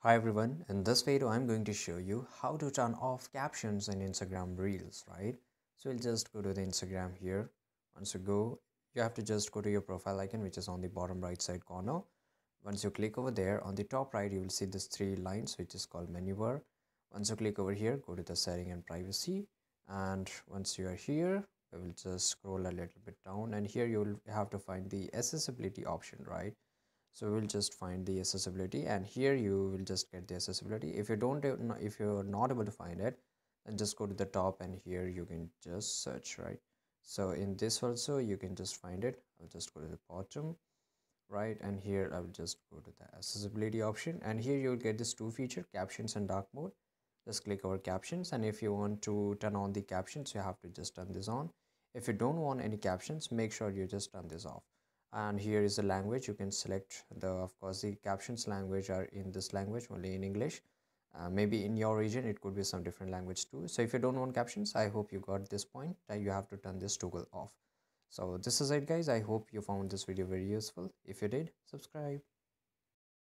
Hi everyone, in this video I'm going to show you how to turn off captions in Instagram Reels, right? So we'll just go to the Instagram here. Once you go, you have to just go to your profile icon which is on the bottom right side corner. Once you click over there, on the top right you will see these three lines which is called menu bar. Once you click over here, go to the setting and privacy, and once you are here, we will just scroll a little bit down, and here you will have to find the accessibility option, right? So we'll just find the accessibility, and here you will just get the accessibility. If you don't if you're not able to find it, then just go to the top, and here you can just search, right? So in this also you can just find it. I'll just go to the bottom right, and here I will just go to the accessibility option, and here you will get this two feature, captions and dark mode. Just click over captions, and if you want to turn on the captions, you have to just turn this on. If you don't want any captions, make sure you just turn this off. And here is the language. You can select the, of course, the captions language are in this language, only in English. Maybe in your region it could be some different language too. So if you don't want captions, I hope you got this point that you have to turn this toggle off. So this is it guys. I hope you found this video very useful. If you did, subscribe.